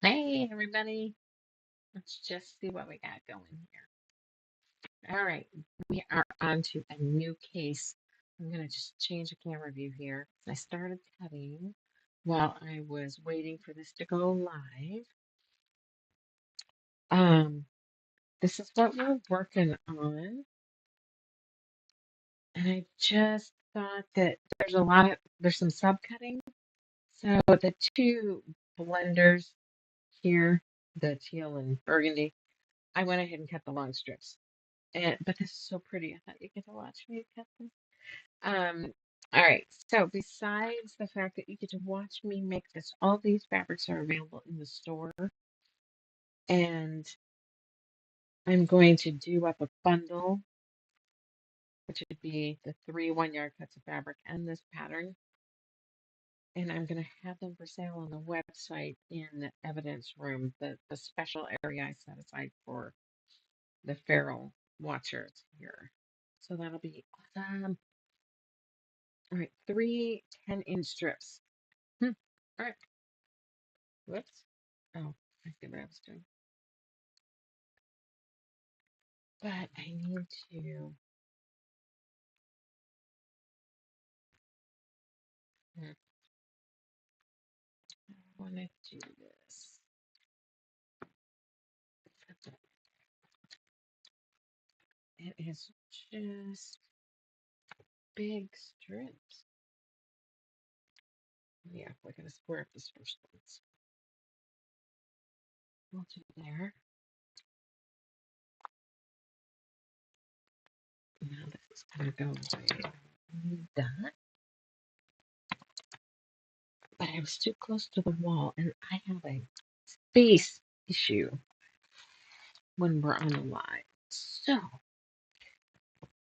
Hey, everybody. Let's just see what we got going here. All right. We are on to a new case. I'm going to just change the camera view here. I started cutting while I was waiting for this to go live. Um, this is what we're working on. And I just thought that there's some subcutting. So the two blenders here, the teal and burgundy, I went ahead and cut the long strips. But this is so pretty. I thought you get to watch me cut this. Um, all right. So besides the fact that you get to watch me make this, all these fabrics are available in the store, and I'm going to do up a bundle, which would be the three 1 yard cuts of fabric and this pattern, and I'm going to have them for sale on the website in the evidence room, the special area I set aside for the feral watchers here. So that'll be awesome. All right, three 10-inch strips. All right. Whoops. Oh, I see what I was doing. But I need to. I want to do this. It is just big strips. Yeah, we're going to square up this first one. We'll do there. Now this is going to go away. Done. But I was too close to the wall, and I have a space issue when we're on the line. So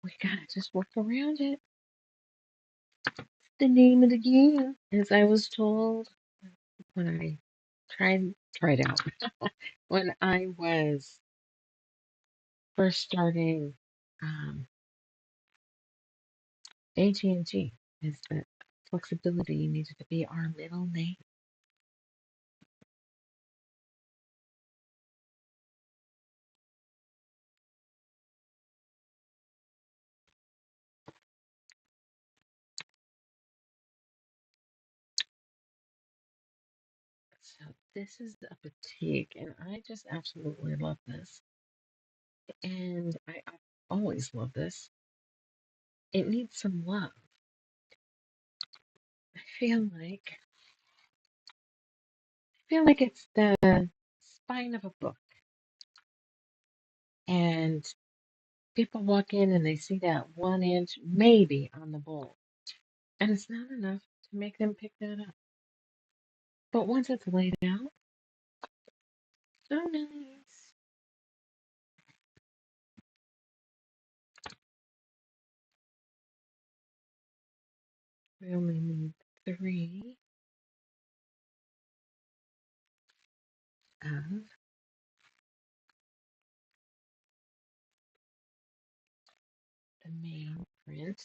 we gotta just work around it. The name of the game, as I was told when I tried out when I was first starting AT&T, is that flexibility needed to be our middle name. So this is a batik, and I just absolutely love this. And I always love this. It needs some love. I feel like it's the spine of a book, and people walk in and they see that 1 inch maybe on the bowl, and it's not enough to make them pick that up. But once it's laid out, so nice. We only need three of the main print.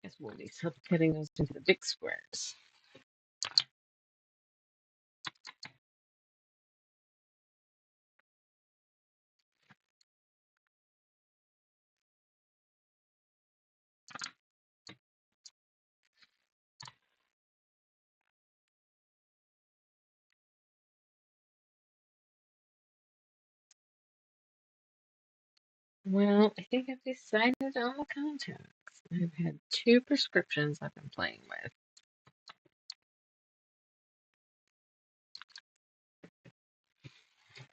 Guess we'll be subcutting those into the big squares. Well, I think I've decided on the contacts. I've had two prescriptions I've been playing with.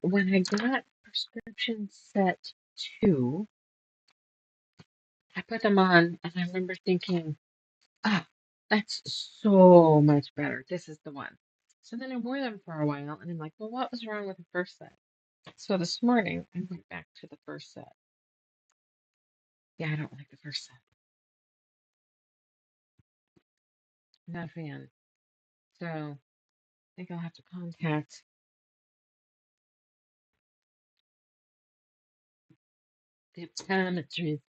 When I got prescription set two, I put them on and I remember thinking, ah, that's so much better. This is the one. So then I wore them for a while and I'm like, well, what was wrong with the first set? So this morning I went back to the first set. Yeah, I don't like the first set. Not a fan. So I think I'll have to contact the optometrist.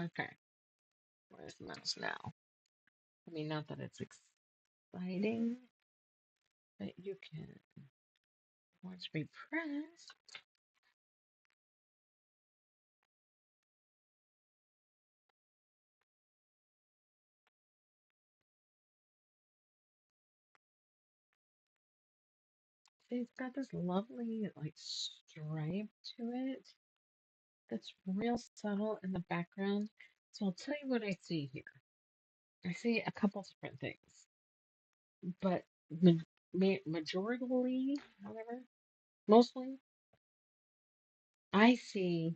Okay, where's the mouse now? I mean, not that it's exciting, but you can watch me press. See, it's got this lovely, like, stripe to it that's real subtle in the background. So I'll tell you what I see here. I see a couple different things, but majoritarily, however, mostly, I see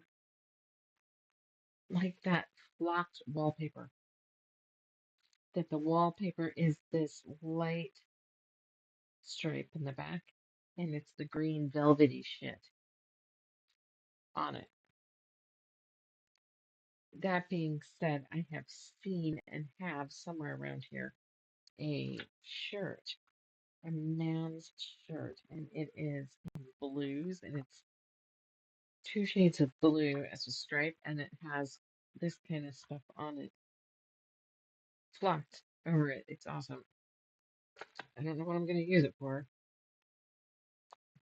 like that flocked wallpaper. That the wallpaper is this light stripe in the back, and it's the green velvety shit on it. That being said, I have seen and have somewhere around here a shirt, a man's shirt, and it is in blues, and it's two shades of blue as a stripe, and it has this kind of stuff on it, flocked over it. It's awesome. I don't know what I'm going to use it for.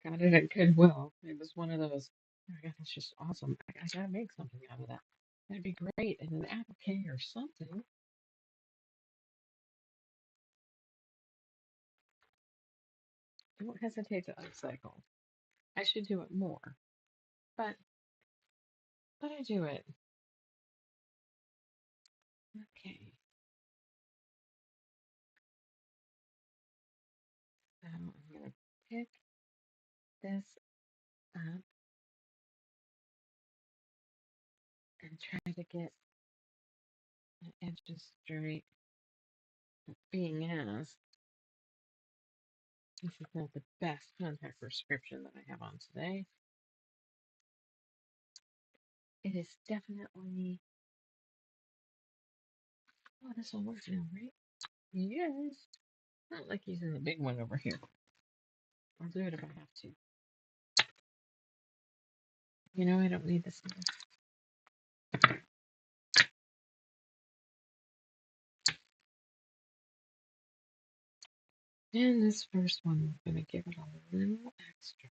Got it at Goodwill. It was one of those. Oh my God, that's just awesome. I gotta make something out of that. That'd be great. And an applique or something. Don't hesitate to upcycle. I should do it more, but I do it. Okay. So I'm gonna pick this up and try to get the edges straight. Being as this is not the best contact prescription that I have on today, it is definitely. Oh, this will work now, right? Yes. Not like using the big one over here. I'll do it if I have to. You know, I don't need this one. And this first one is going to give it a little extra.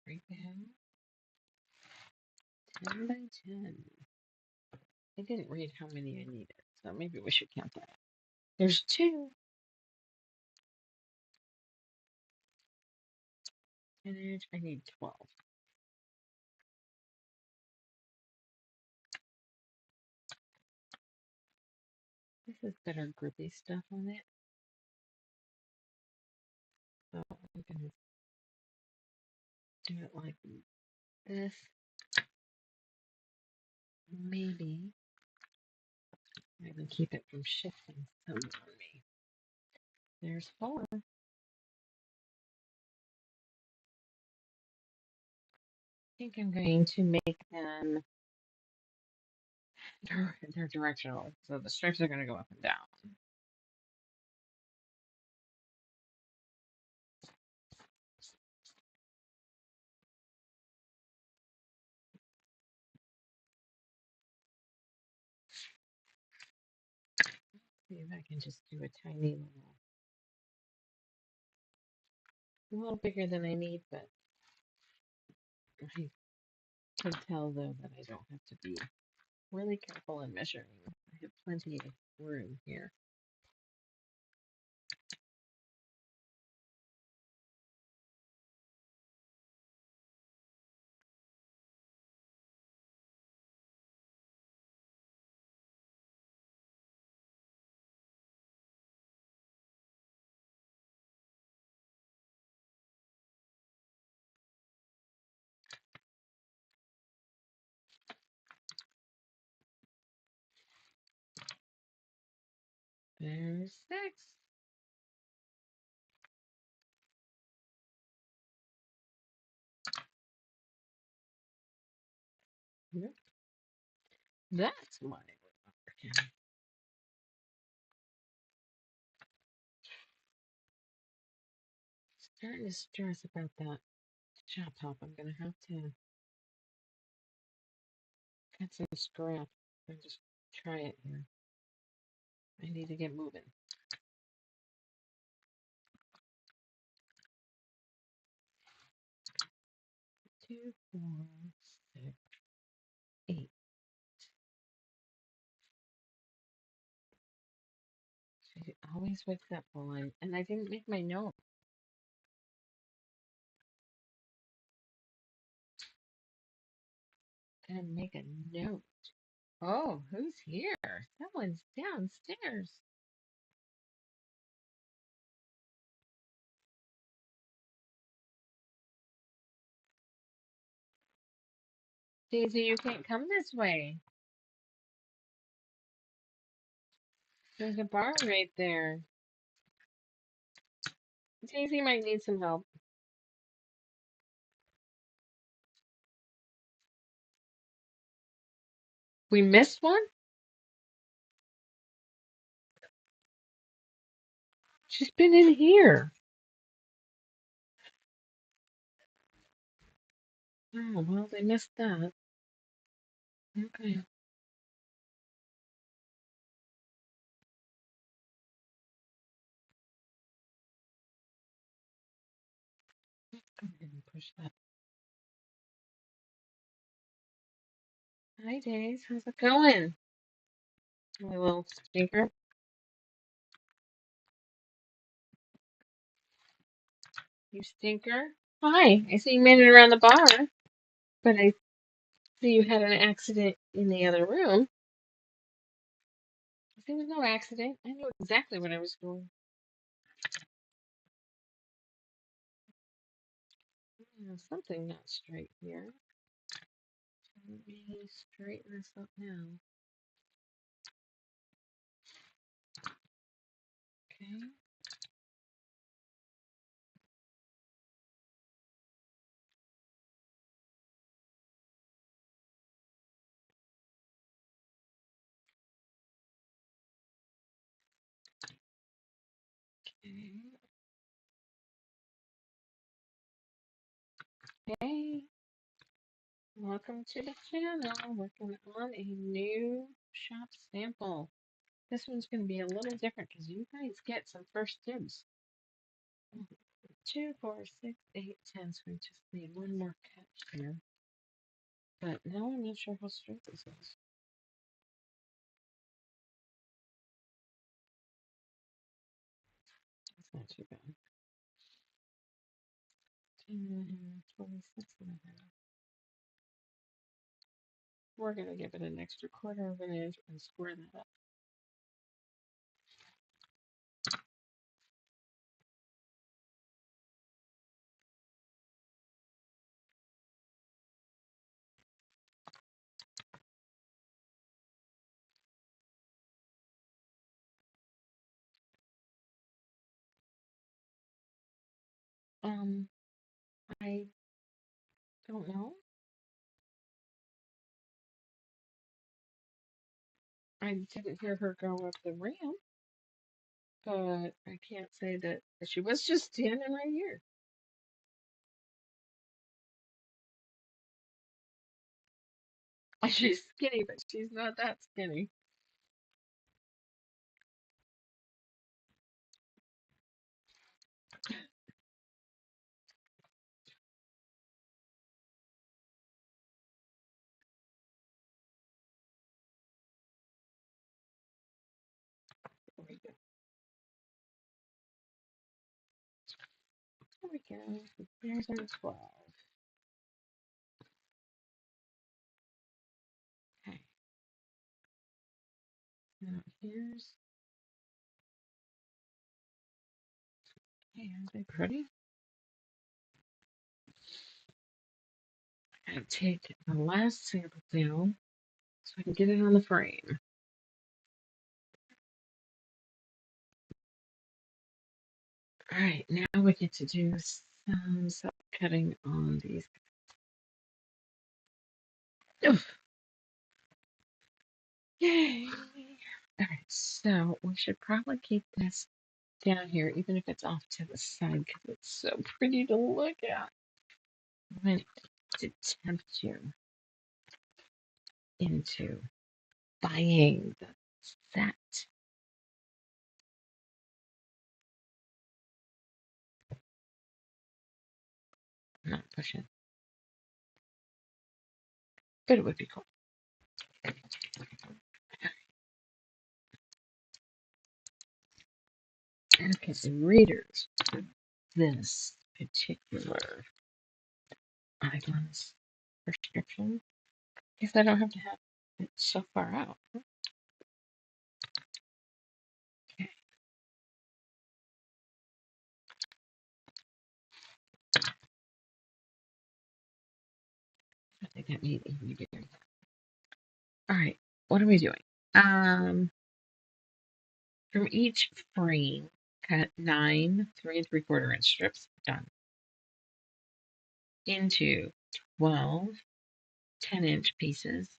Right there. 10 by 10. I didn't read how many I needed, so maybe we should count that. There's 2. 10 inch. I need 12. This is better grippy stuff on it. So I'm going to do it like this. Maybe I can keep it from shifting some on me. There's 4. I think I'm going to make them, they're directional, so the stripes are going to go up and down. See if I can just do a tiny little bigger than I need, but I can tell though that I don't have to be really careful in measuring. I have plenty of room here. There's 6. Yep. That's why it was not working. Starting to stress about that chop top. I'm gonna have to cut some scrap and just try it here. I need to get moving. 2, 4, 6, 8. She always wakes up while and I didn't make my note. Gonna make a note. Oh, who's here? Someone's downstairs. Daisy, you can't come this way. There's a bar right there. Daisy might need some help. We missed one? She's been in here. Oh, well, they missed that. Okay. Go ahead and push that. Hi, Daisy. How's it going? My little stinker. You stinker. Hi. I see you made it around the bar, but I see you had an accident in the other room. There was no accident. I knew exactly what I was doing. Something not straight here. Let me straighten this up now. Okay. Hey, welcome to the channel. Working on a new shop sample. This one's going to be a little different because you guys get some first dibs. 2, 4, 6, 8, 10. So we just need one more cut here. But now I'm not sure how straight this is. It's not too bad. 26 and a half. We're going to give it an extra 1/4 of an inch and square that up. I don't know. I didn't hear her go up the ramp, but I can't say that she was just standing right here. She's skinny, but she's not that skinny. There we go. There's our 12. Okay. Now here's. Hey, aren't they pretty? I gotta take the last sample down so I can get it on the frame. All right, now we get to do some self cutting on these. Oof. Yay! All right, so we should probably keep this down here, even if it's off to the side, because it's so pretty to look at. I'm going to tempt you into buying the set. I'm not pushing, but it would be cool. Okay, the readers of this particular item's prescription, because I don't have to have it so far out. Okay. I think that made it even bigger. All right, what are we doing? From each frame, cut 9 3 3/4 inch strips. Done. Into 12 10-inch pieces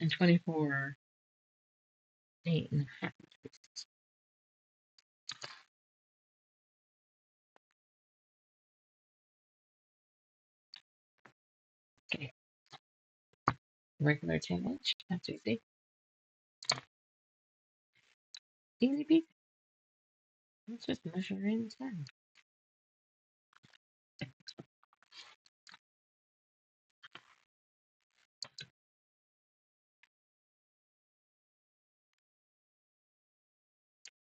and 24 8.5-inch pieces. Okay. Regular 10-inch. That's easy. Easy peasy. Let's just measure in 10.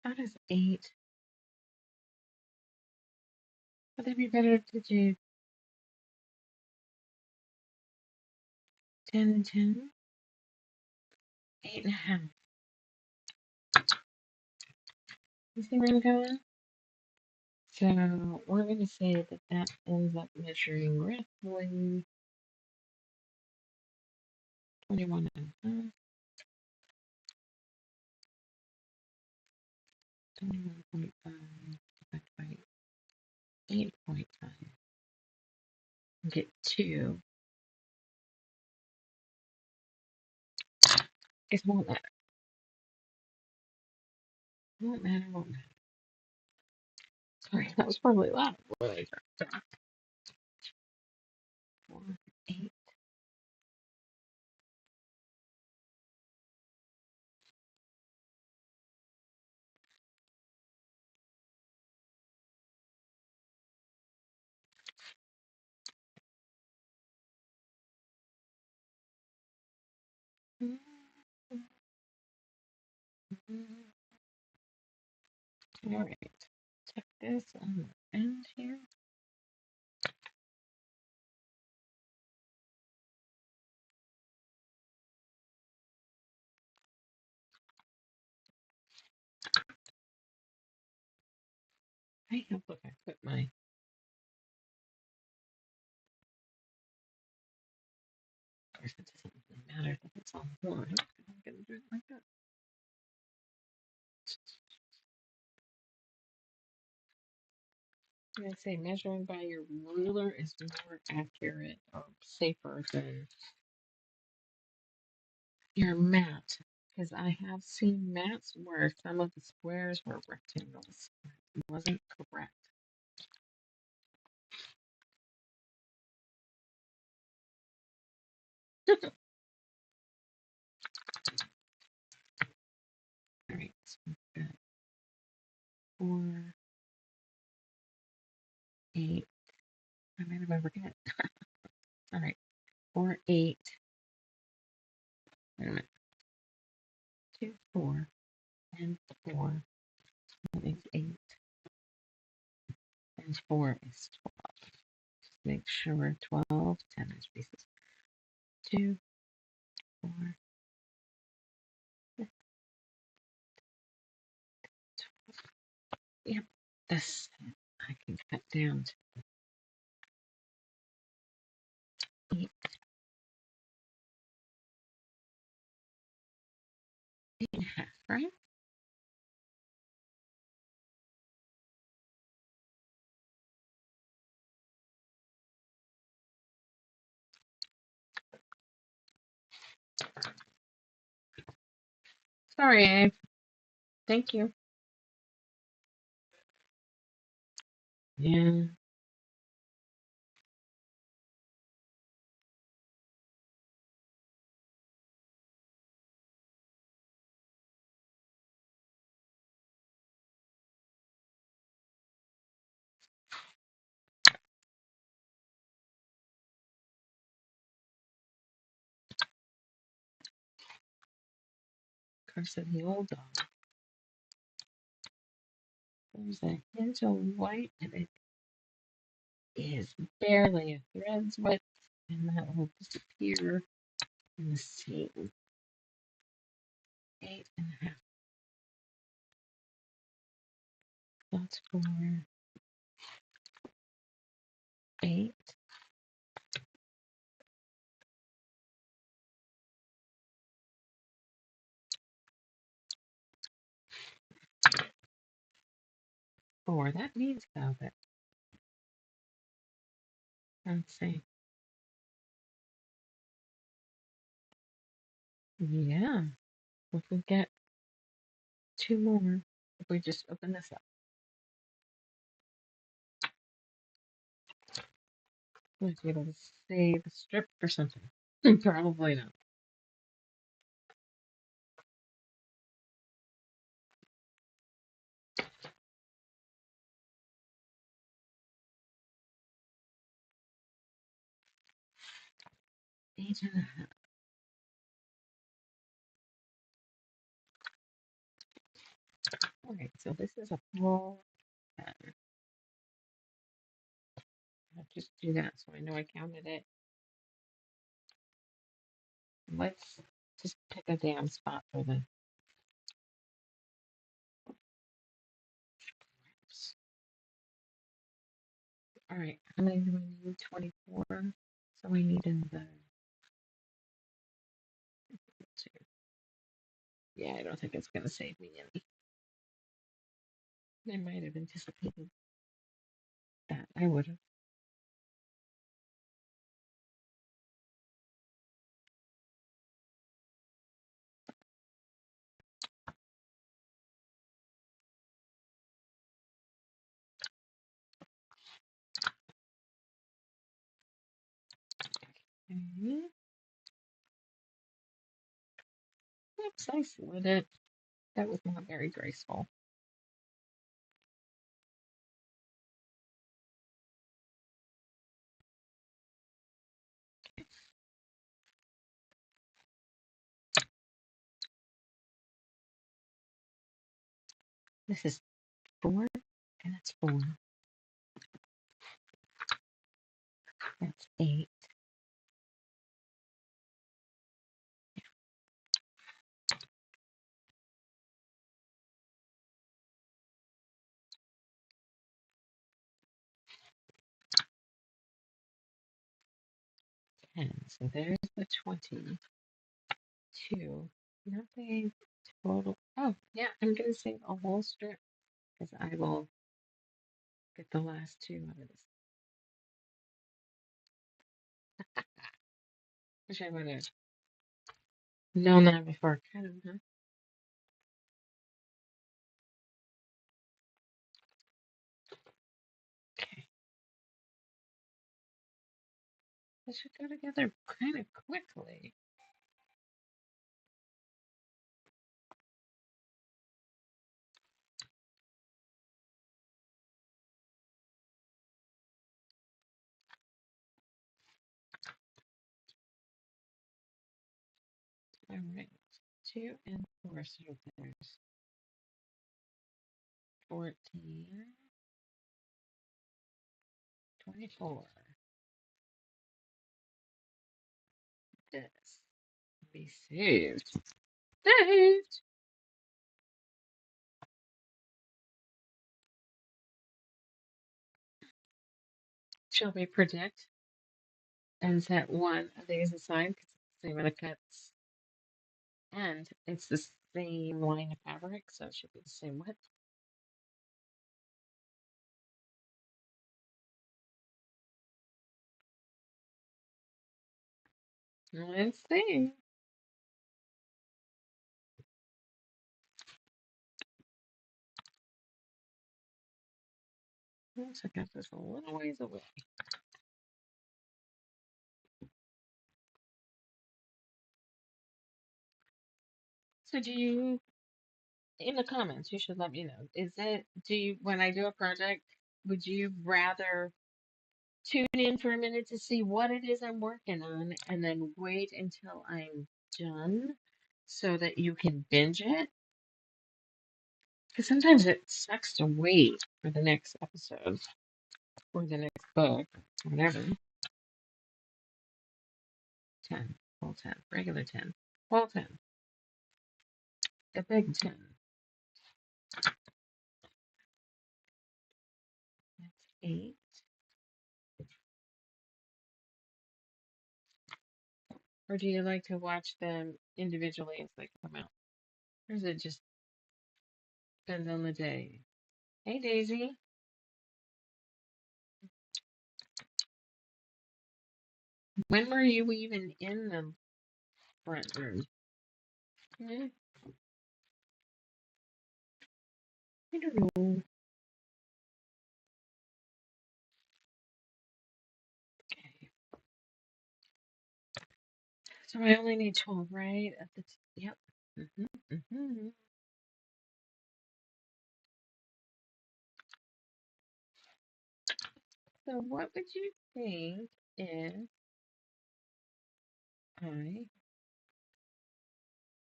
That is 8. Would that be better to do 10 and 10? 8.5. You see where I'm going? So we're going to say that that ends up measuring roughly 21.5. 21.5 divided by 8.5. Get 2. It won't matter. Won't matter, won't matter. Sorry, that was probably loud. 4, 8. All right. Check this on the end here. I hope look, I put my. Of course, it doesn't really matter that it's on one. I'm going to do it like that. I'm going to say measuring by your ruler is more accurate or safer than your mat. Because I have seen mats where some of the squares were rectangles. It wasn't correct. All right, so we've got 4, 8. I might have forget. All right, 4, 8. Wait a minute. 2, 4, and 4. That makes 8. and 4 is 12. Just make sure 12 10-inch pieces. 2, 4, 6, 12. Yep, this I can cut down to 8, 8.5, right? Sorry, Abe. Thank you. Yeah, curse of the old dog. There's a hint of white, and it is barely a thread's width, and that will disappear in the seam. 8.5. That's for 8. 4. That means though that let's see. Yeah, we can get 2 more if we just open this up. Might be able to save a strip or something. Probably not. 8.5. All right, so this is a full pattern. I'll just do that so I know I counted it. Let's just pick a damn spot for the strips. All right, how many do I need? 24. So I need in the 2. Yeah, I don't think it's going to save me any. I might have anticipated that. I would have. Okay. Oops, I slid it. That was not very graceful. This is 4, and that's 4. That's 8. 10. So there's the 22. Not the total. Oh, yeah, I'm going to save a whole strip because I will get the last 2 out of this. Wish I would have known that before. Kind of, huh? Okay. This should go together kind of quickly. All right. 2 and 4. So there's 14. 24. This be saved. Saved. Shall we predict and set one of these aside because it's the same amount of cuts and it's the same line of fabric, so it should be the same width. Let's see. Looks like I got this a little ways away. So do you, in the comments, you should let me know. Do you, when I do a project, would you rather tune in for a minute to see what it is I'm working on and then wait until I'm done so that you can binge it? Because sometimes it sucks to wait for the next episode or the next book, whatever. 10, full 10, regular 10, full 10, the big 10. That's 8. Or do you like to watch them individually as they come out? Or is it just depends on the day? Hey, Daisy. When were you even in the front room? Hmm, I don't know. Okay. So I only need 12, right? At the yep. Hmm. So what would you think if I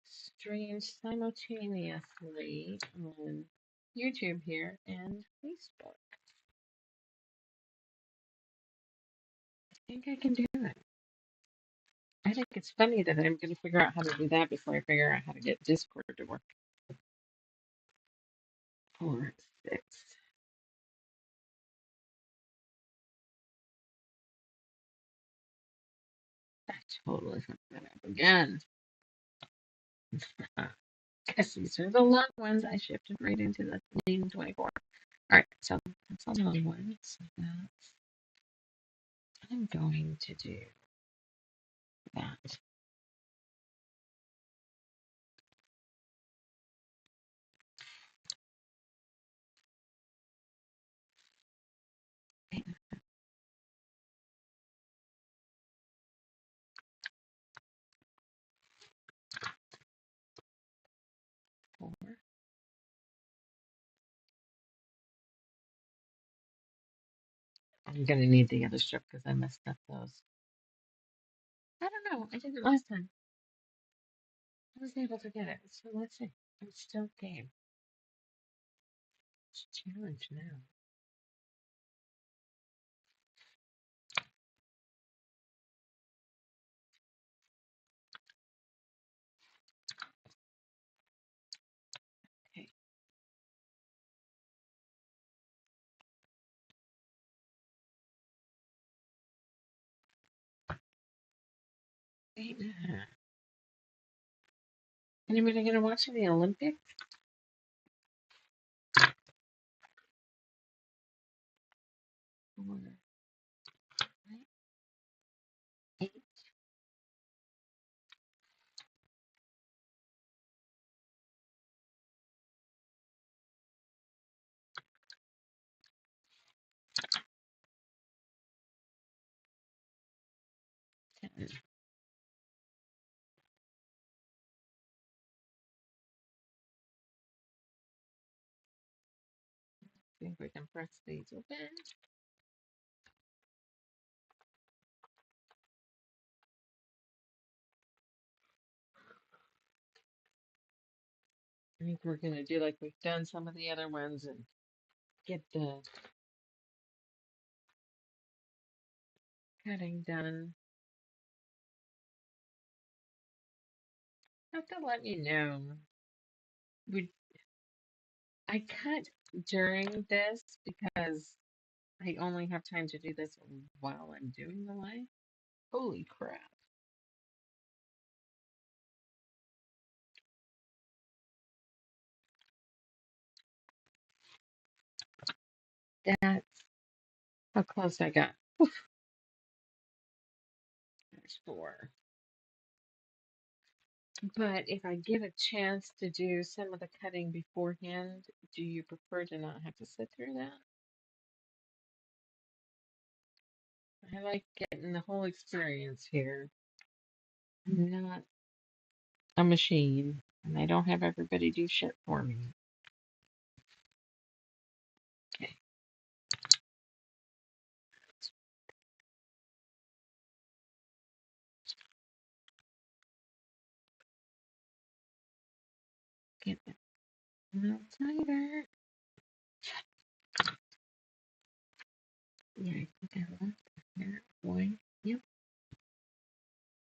streamed simultaneously on YouTube here and Facebook? I think I can do it. I think it's funny that I'm going to figure out how to do that before I figure out how to get Discord to work. 4, 6. I totally fucked that up again. Guess these are the long ones. I shifted right into the lean 24. All right, so that's a long one. So that's I'm going to do that. Right, 4. I'm gonna need the other strip because I messed up those. I don't know. I did it last time. I was able to get it. So let's see. I'm still game. It's a challenge now. Okay. Hey, anybody gonna watch the Olympics? 4, 8, 10. See if we can press these open. I think we're gonna do like we've done some of the other ones and get the cutting done. Have to let me know. Would I cut during this because I only have time to do this while I'm doing the live? Holy crap. That's how close I got. There's four. But if I get a chance to do some of the cutting beforehand, do you prefer to not have to sit through that? I like getting the whole experience here. I'm not a machine, and I don't have everybody do shit for me. Okay, get that a little tighter. Yeah, I think I left there. Boy, yep.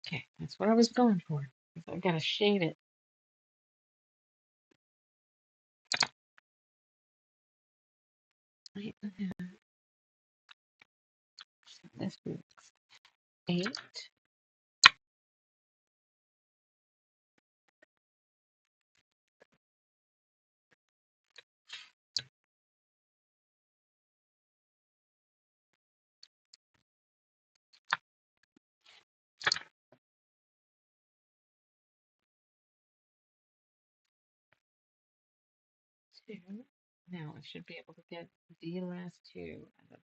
Okay, that's what I was going for. I've got to shade it. Right there. So this makes 8. 2. Now I should be able to get the last 2 out of.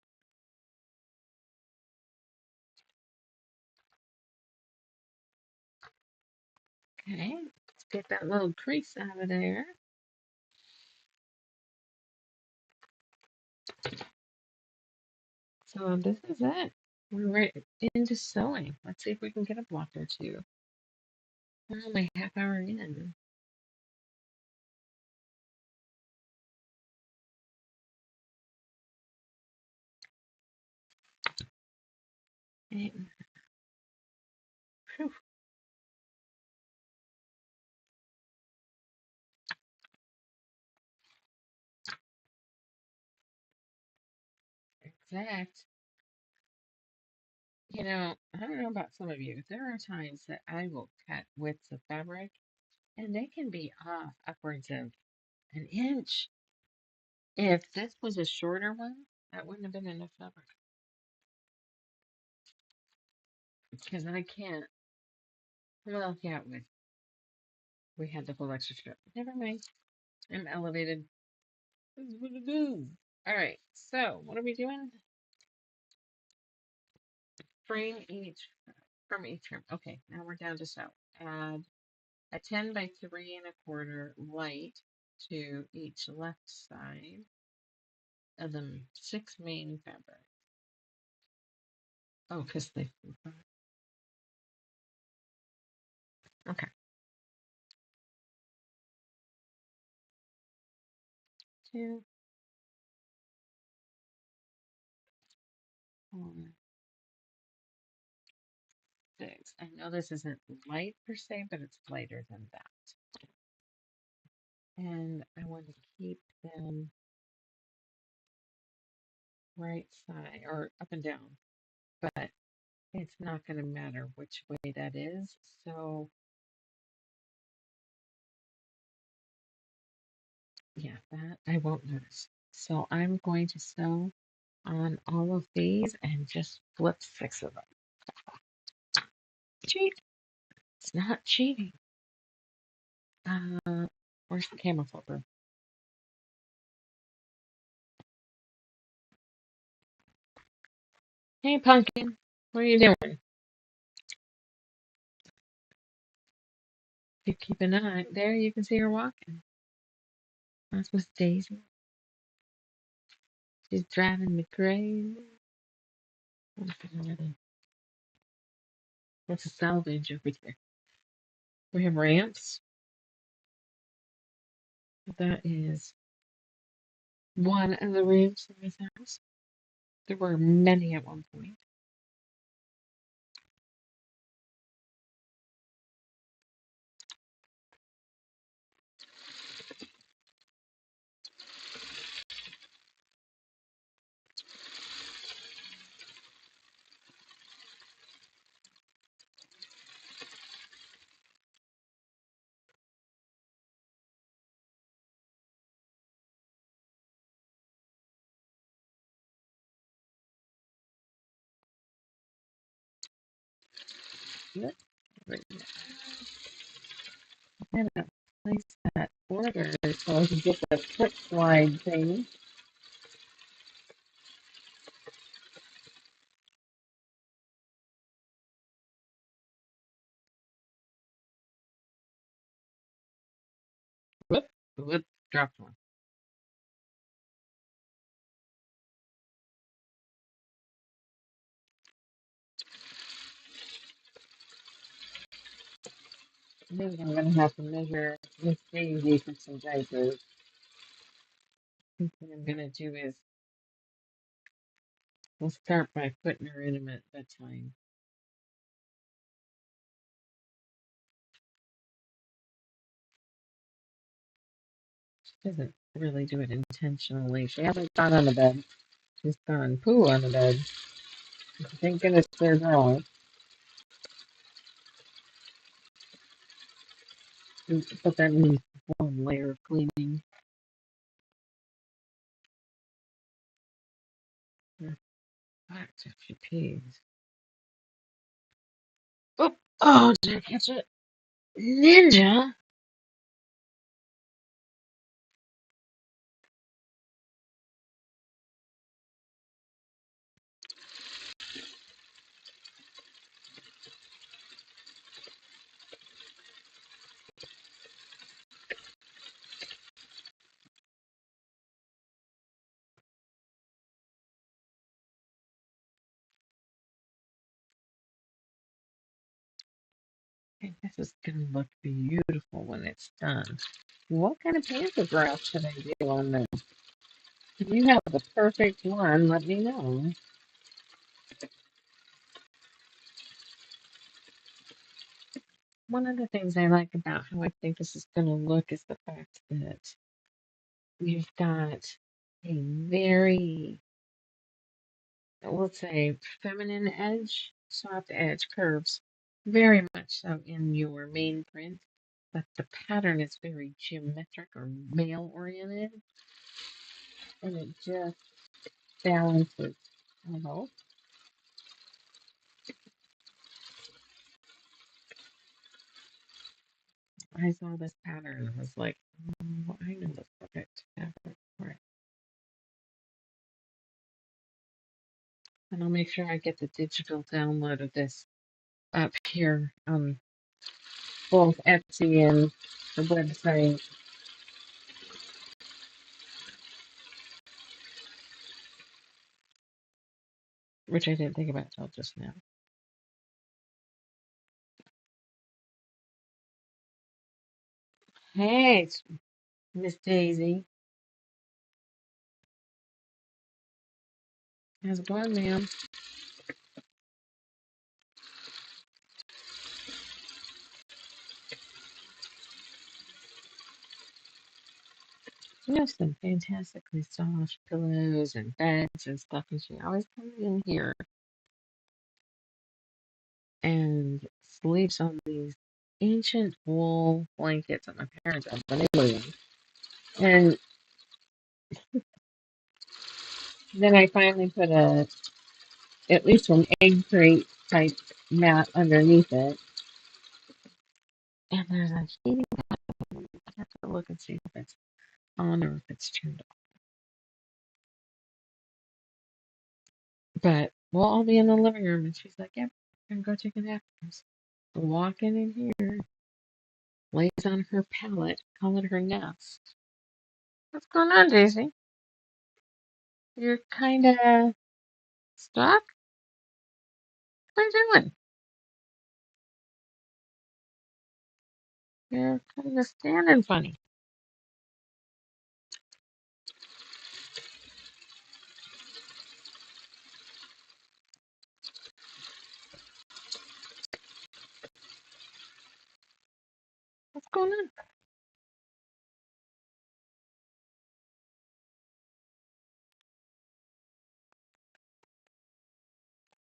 Okay, let's get that little crease out of there. So this is it. We're right into sewing. Let's see if we can get a block or two. We're only half hour in. And, whew, exact. I don't know about some of you. There are times that I will cut widths of fabric, and they can be off upwards of an inch. If this was a shorter one, that wouldn't have been enough fabric. Because I can't. Well, yeah, it would. We had the whole extra strip. Never mind. I'm elevated. This is what to do. All right. So, what are we doing? Frame each from each room. Okay, now we're down to sew. Add a 10 by 3 1/4 light to each left side of the 6 main fabric. Oh, because they. Okay. 2, 4, 6. I know this isn't light per se, but it's lighter than that. And I want to keep them right side or up and down, but it's not going to matter which way that is. So, yeah, that I won't notice. So I'm going to sew on all of these and just flip 6 of them. Cheat. It's not cheating. Where's the camera flipper? Hey, Pumpkin. What are you doing? You keep an eye. There, you can see her walking. That's Miss Daisy. She's driving me crazy. That's a salvage over there. We have ramps. That is one of the ramps in this house. There were many at one point. Yep. Right. I gotta place that order so I can get the flip slide thing. Whoop, whoop, dropped one. I think I'm gonna have to measure Miss Daisy for some diapers. I think what I'm gonna do is we'll start by putting her in them at bedtime. She doesn't really do it intentionally. She hasn't gone on the bed. She's gone poo on the bed. Thank goodness they're girls. But that means one layer of cleaning. Back if she pees. Oh, oh, did I catch it? Ninja? Okay, this is gonna look beautiful when it's done. What kind of pantograph should I do on this? If you have the perfect one, let me know. One of the things I like about how I think this is gonna look is the fact that you've got a very, let's say, feminine edge, soft edge curves, very much so in your main print, but the pattern is very geometric or male oriented, and it just balances. I hope. I saw this pattern and was like, oh, I know the perfect fabric for it. And I'll make sure I get the digital download of this up here on both Etsy and the website, which I didn't think about till just now. Hey, it's Miss Daisy. How's it going, ma'am? She has some fantastically soft pillows and beds and stuff, and she always comes in here and sleeps on these ancient wool blankets that my parents had when they were young. And then I finally put at least an egg crate type mat underneath it. And there's a heating pad. I have to look and see if it's on or if it's turned off. But we'll all be in the living room, and she's like, "Yep, I'm gonna go take a nap." Walking in here, lays on her pallet, call it her nest. What's going on, Daisy? You're kind of stuck? What are you doing? You're kind of standing funny. What's going on?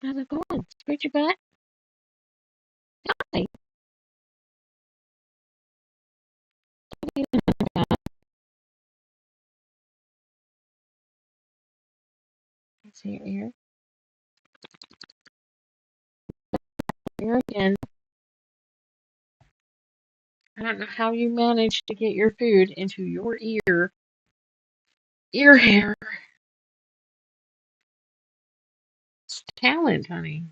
How's it going? Scratch your butt? Hi. I see your ear. Ear again. I don't know how you manage to get your food into your ear hair. It's talent, honey.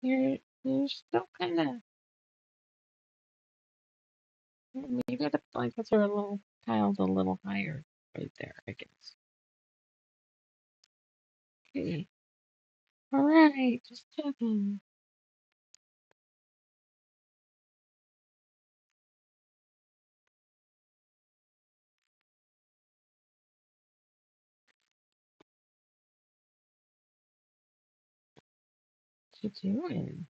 You're still kind of maybe the blankets are a little piled a little higher right there, I guess. Okay. All right, just checking. What you doing?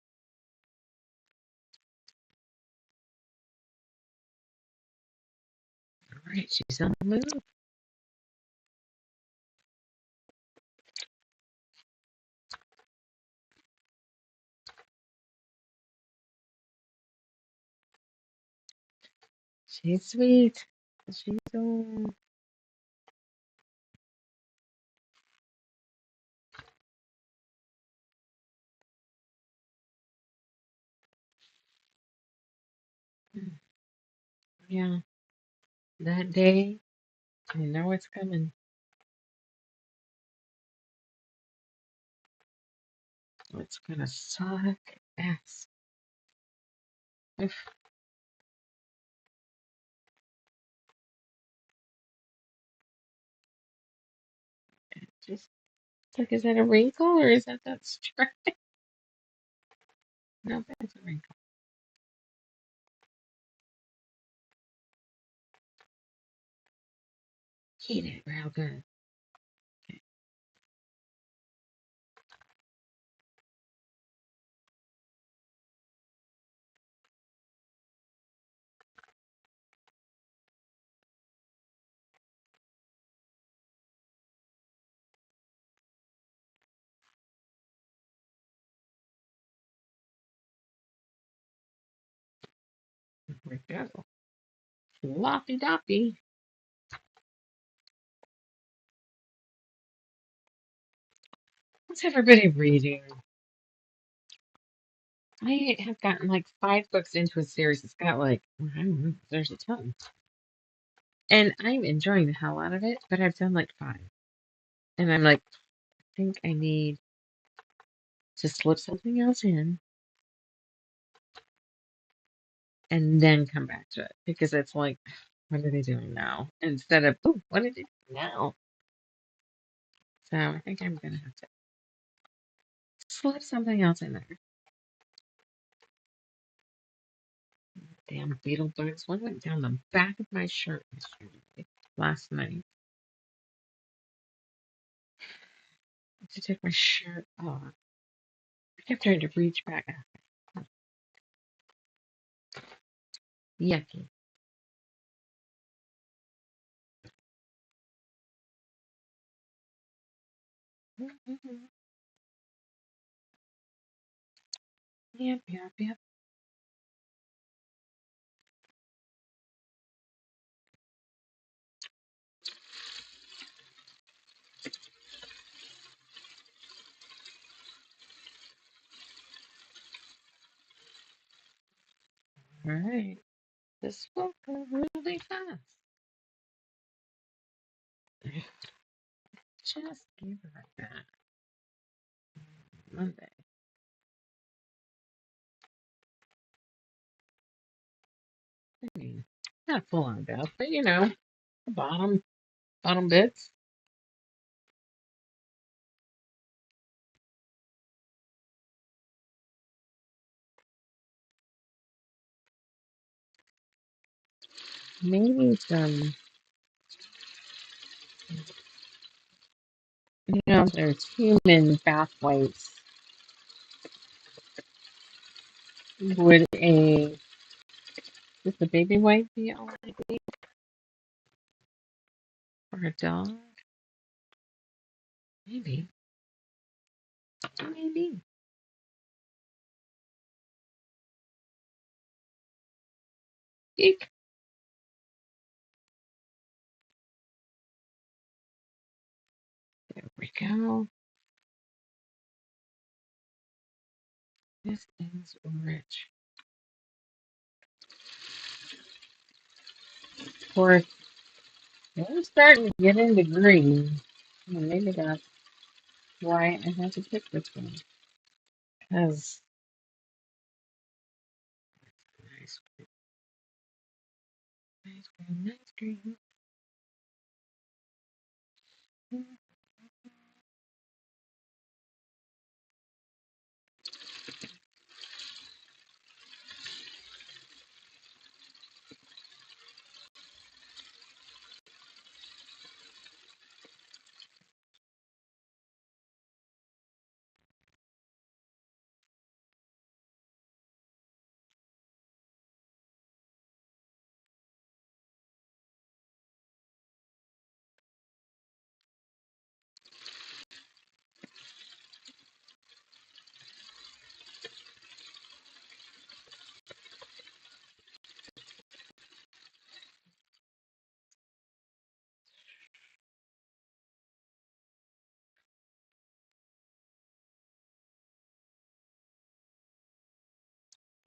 All right, she's on the move. She's sweet. She's so. Yeah, that day, I know it's coming. It's gonna suck ass. If just like, is that a wrinkle or is that straight? No, that's a wrinkle. Heat it real good. Okay, there we go. Floppy doppy. What's everybody reading? I have gotten like 5 books into a series. It's got like, I don't know, there's a ton. And I'm enjoying the hell out of it, but I've done like 5. And I'm like, I think I need to slip something else in and then come back to it. Because it's like, what are they doing now? Instead of, oh, what did they do now? So I think I'm going to have to slip something else in there. Damn beetle bugs. One went down the back of my shirt yesterday, last night. I had to take my shirt off. I kept trying to reach back. Yucky. Yep, yep, yep. All right. This will go really fast. Just give her that Monday. I mean, not full on death, but you know, the bottom bits. Maybe some, you know, there's human bath wipes. Would just a baby wipe be all I need for a dog? Maybe. Maybe. Eek. There we go. This is rich. Of course, we're starting to get into green. Well, maybe that's why I had to pick this one. Because nice, nice green, nice green.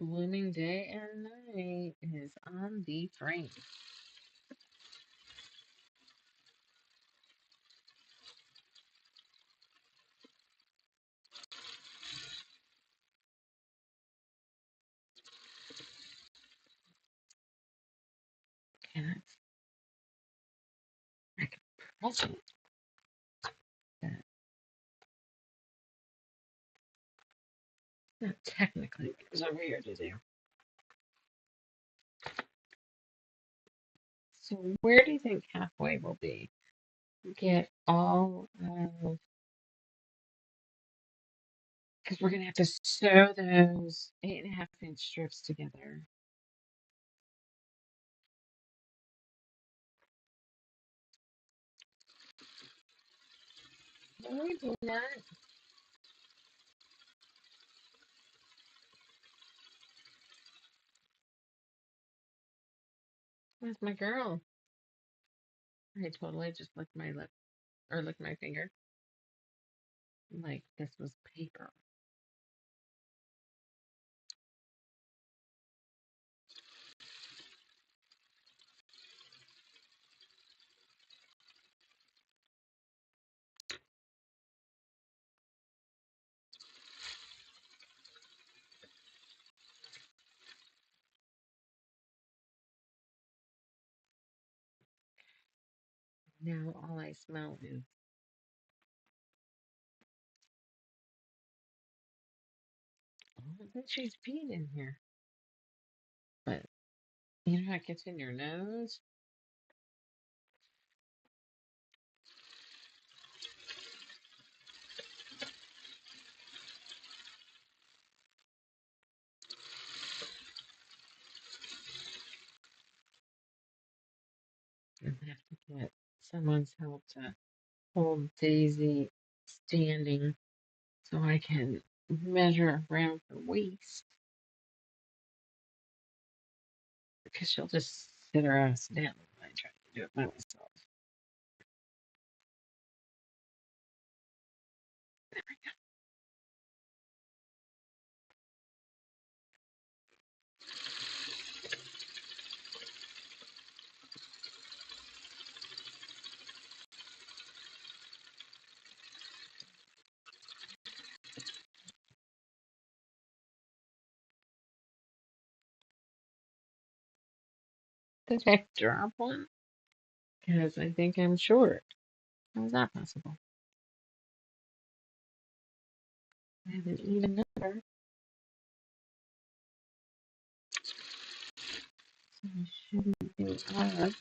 Blooming day and night is on the frame. Okay, I can press it. That's not technically what it's over here to do. So where do you think halfway will be? Get all of, because we're going to have to sew those 8.5-inch strips together. No, we do not. That's my girl. I totally just licked my lip or licked my finger like this was paper. Now all I smell is, oh, then she's peed in here. But you know how it gets in your nose? I have to get someone's help to hold Daisy standing so I can measure around her waist because she'll just sit her ass down when I try to do it by myself. Did I drop one? Because I think I'm short. How is that possible? I have an even number, so I shouldn't be odd.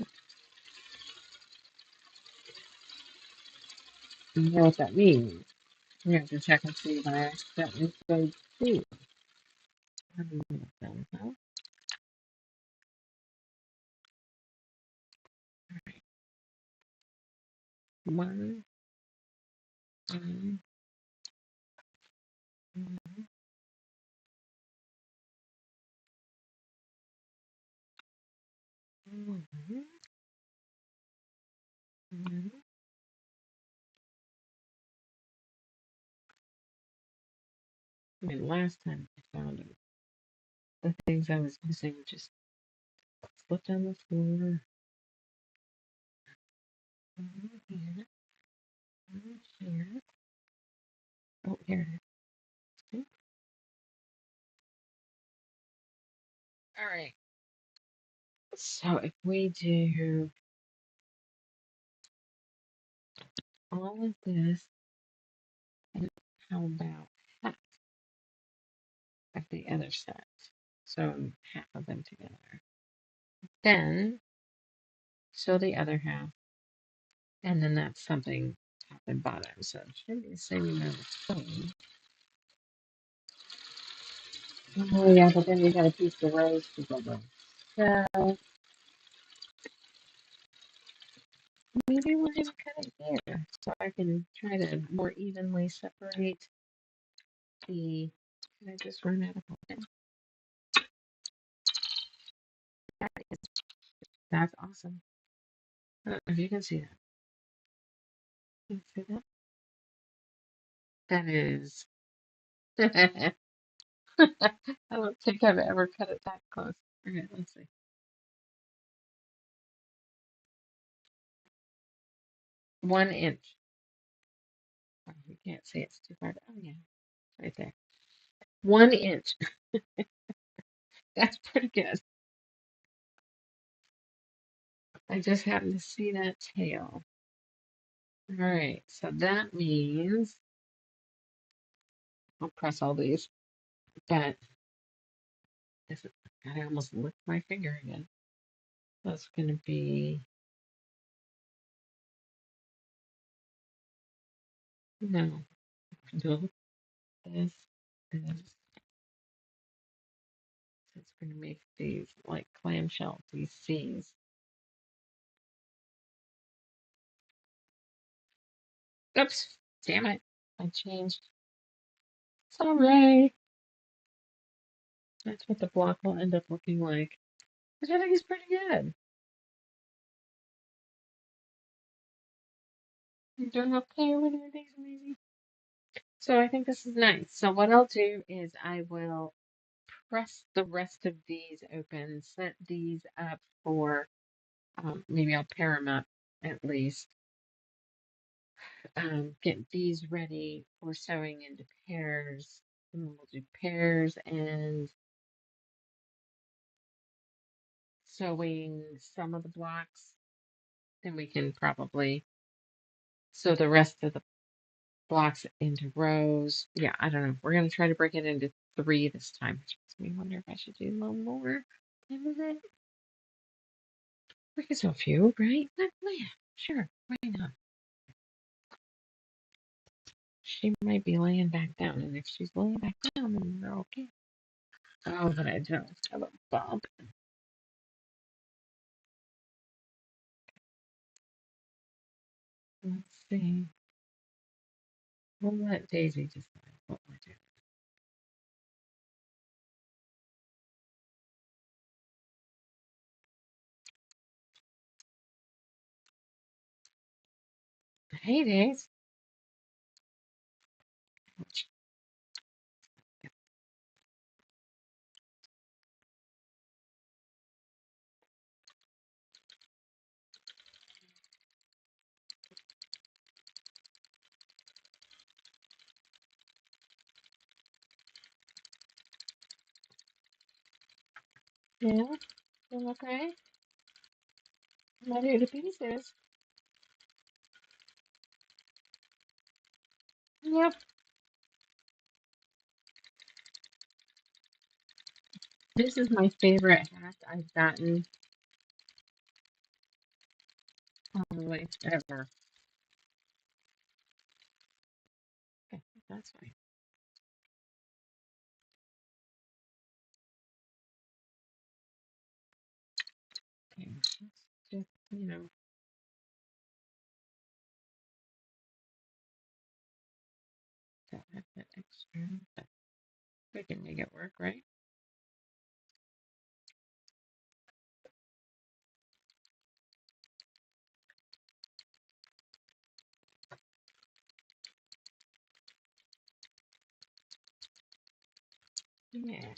You know what that means. You have to check and see if I accidentally said two. I don't know what that was about. One, two, Mhm. Mhm. Mhm. I mean, last time I found them, the things I was missing just slipped on the floor. Mhm. Here, here. Oh, here it is. All right. So if we do all of this, and how about half of the other set? So half of them together. Then sew the other half, and then that's something top and bottom. So it should be the same amount of sewing. Oh yeah, but then you got to piece the rows together. So maybe we're gonna cut it here, so I can try to more evenly separate the. Can I just run out of line? That's awesome. I don't know if you can see that. Can you see that? That is. I don't think I've ever cut it that close. Okay, let's see. 1 inch. Oh, you can't see it's too far. Oh yeah, right there. 1 inch. That's pretty good. I just happened to see that tail. All right, so that means I'll press all these, but this is, I almost licked my finger again. That's going to be, no, no, this, this. It's going to make these like clamshell, these C's. Oops, damn it. I changed. Sorry. That's what the block will end up looking like. Which I think is pretty good. You're doing okay over there, Daisy? So I think this is nice. So what I'll do is I will press the rest of these open, set these up for, maybe I'll pair them up at least. Get these ready for sewing into pairs. And then we'll do pairs and sewing some of the blocks. Then we can probably sew the rest of the blocks into rows. Yeah, I don't know. We're going to try to break it into 3 this time. Which makes me wonder if I should do a little more. We can sew a few, right? Oh, yeah, sure. Why not? She might be laying back down, and if she's laying back down, then we're okay. Oh, but I don't have a bob. Let's see. We'll let Daisy decide what we're doing. Hey, Daisy. Yeah, you okay? Not here to pieces. Yep. This is my favorite hat I've gotten probably ever. Okay, that's fine. Okay, let's just, Don't have that extra, but we can make it work, right? Yeah.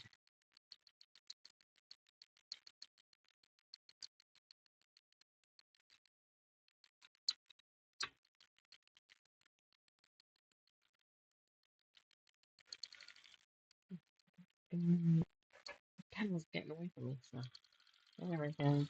The pen was getting away from me, so there we go. I'm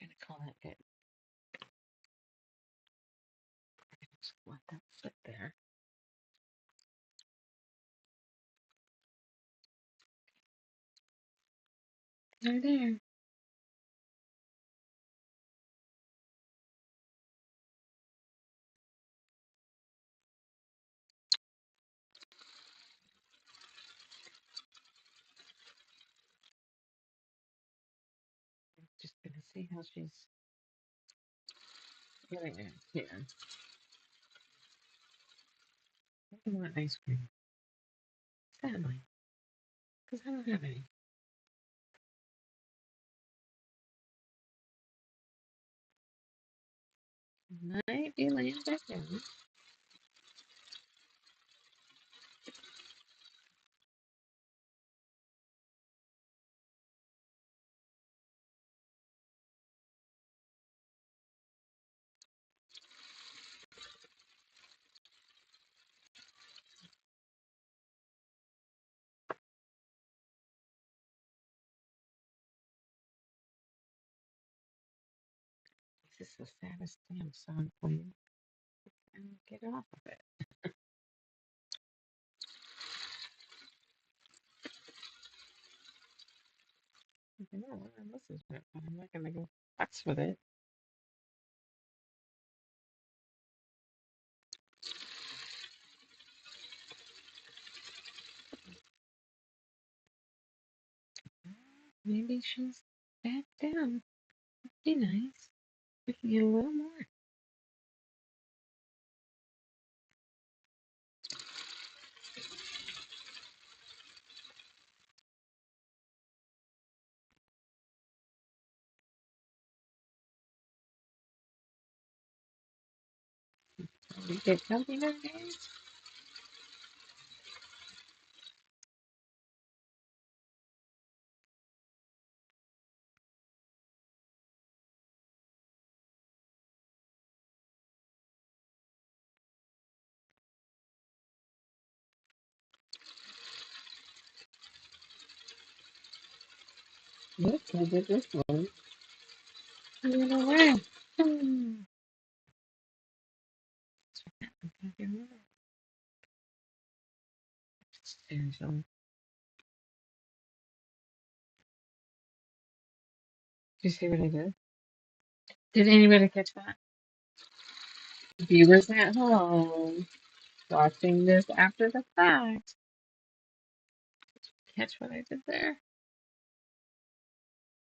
gonna call that good. Just let that sit there. There. Just gonna see how she's getting it here. I want ice cream. Sadly, because I don't have any. Might be laying back down. This is the saddest damn song playing. And get off of it. I know, I want to listen to it, but I'm not gonna go fucks with it. Maybe she's back down. Be nice. We can get a little more. We get something nowadays. Yep, I did this one. I don't know why. Seriously. Did you see what I did? Did anybody catch that? Viewers at home watching this after the fact. Catch what I did there?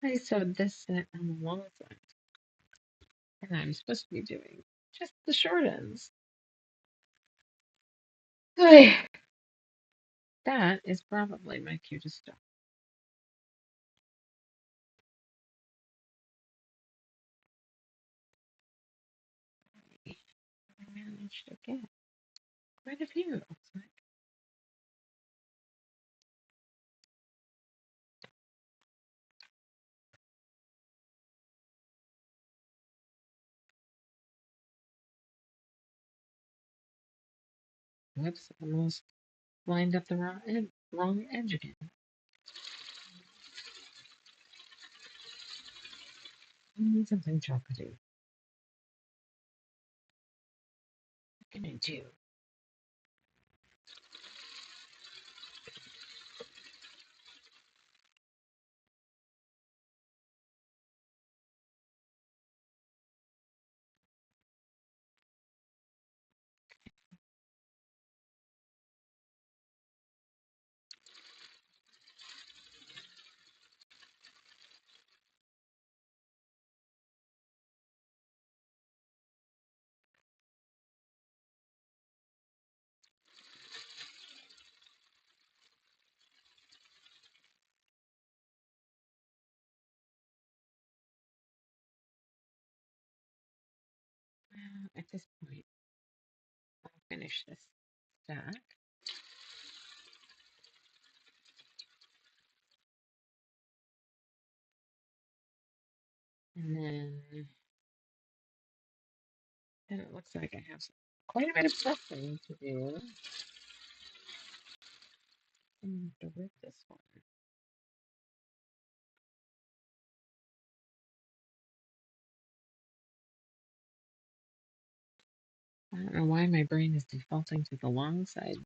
I sewed this set on the long side, and I'm supposed to be doing just the short ends. Hey, that is probably my cutest stuff. I managed to get quite a few. It looks like. Whoops, almost lined up the wrong edge again. I need something chocolatey. What can I do? at this point, I'll finish this stack. And then it looks like I have quite a bit of pressing to do. I'm going to have to rip this one. I don't know why my brain is defaulting to the long side.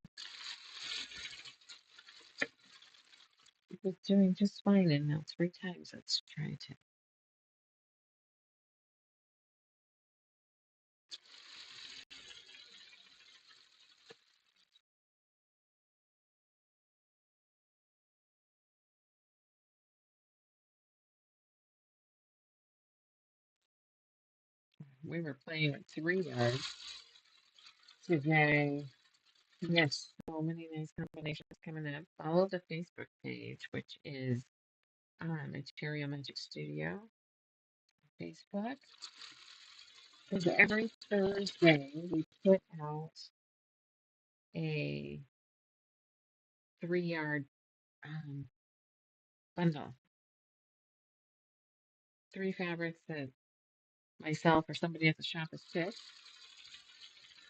It was doing just fine, and now 3 times it's trying to. We were playing with 3 yards today. Yes, so many nice combinations coming up. Follow the Facebook page, which is Material Magic Studio on Facebook. Because every Thursday we put out a 3 yard bundle. 3 fabrics that myself or somebody at the shop has picked,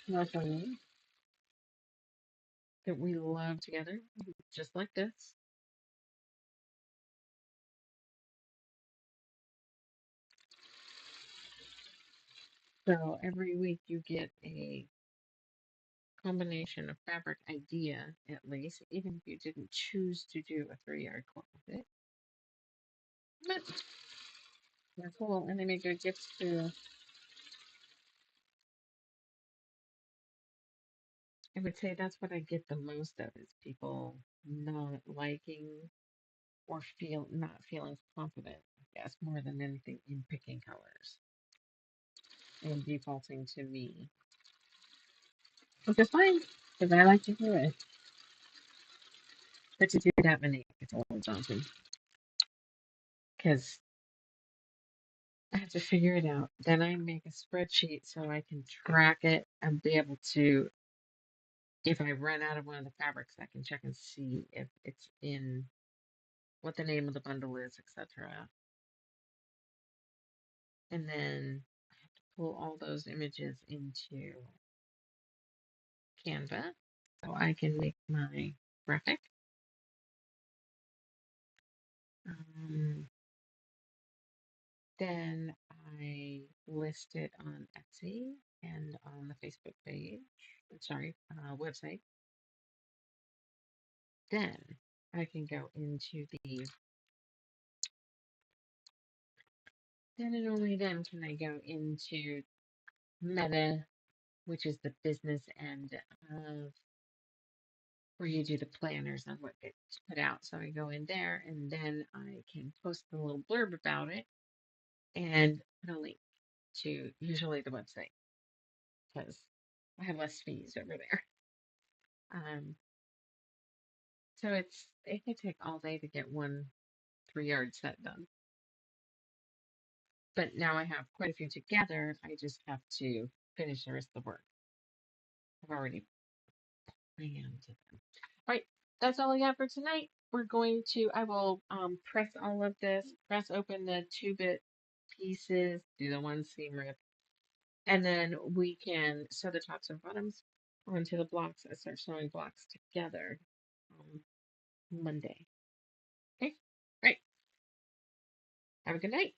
luckily, that we love together, just like this. So every week you get a combination of fabric idea, at least, even if you didn't choose to do a 3 yard quilt with it. But they're cool, and they make good gifts too. I would say that's what I get the most of is people not liking or not feeling confident, I guess, more than anything in picking colors and defaulting to me. Which is fine, because I like to do it. But to do that many, it's a little daunting. Because I have to figure it out. Then I make a spreadsheet so I can track it and be able to, if I run out of one of the fabrics, I can check and see if it's in what the name of the bundle is, etc. And then I have to pull all those images into Canva so I can make my graphic. Um, then I list it on Etsy and on the Facebook page. Sorry, website. Then I can go into then and only then can I go into Meta, which is the business end of where you do the planners on what gets put out. So I go in there and then I can post a little blurb about it and put a link to usually the website because I have less fees over there. Um, so it could take all day to get one 3 yard set done. But now I have quite a few together. I just have to finish the rest of the work. I've already planned them. All right, that's all I got for tonight. I will press all of this, press open the 2-bit pieces, do the one seam rip, and then we can sew the tops and bottoms onto the blocks and start sewing blocks together on Monday. Okay, all right. Have a good night.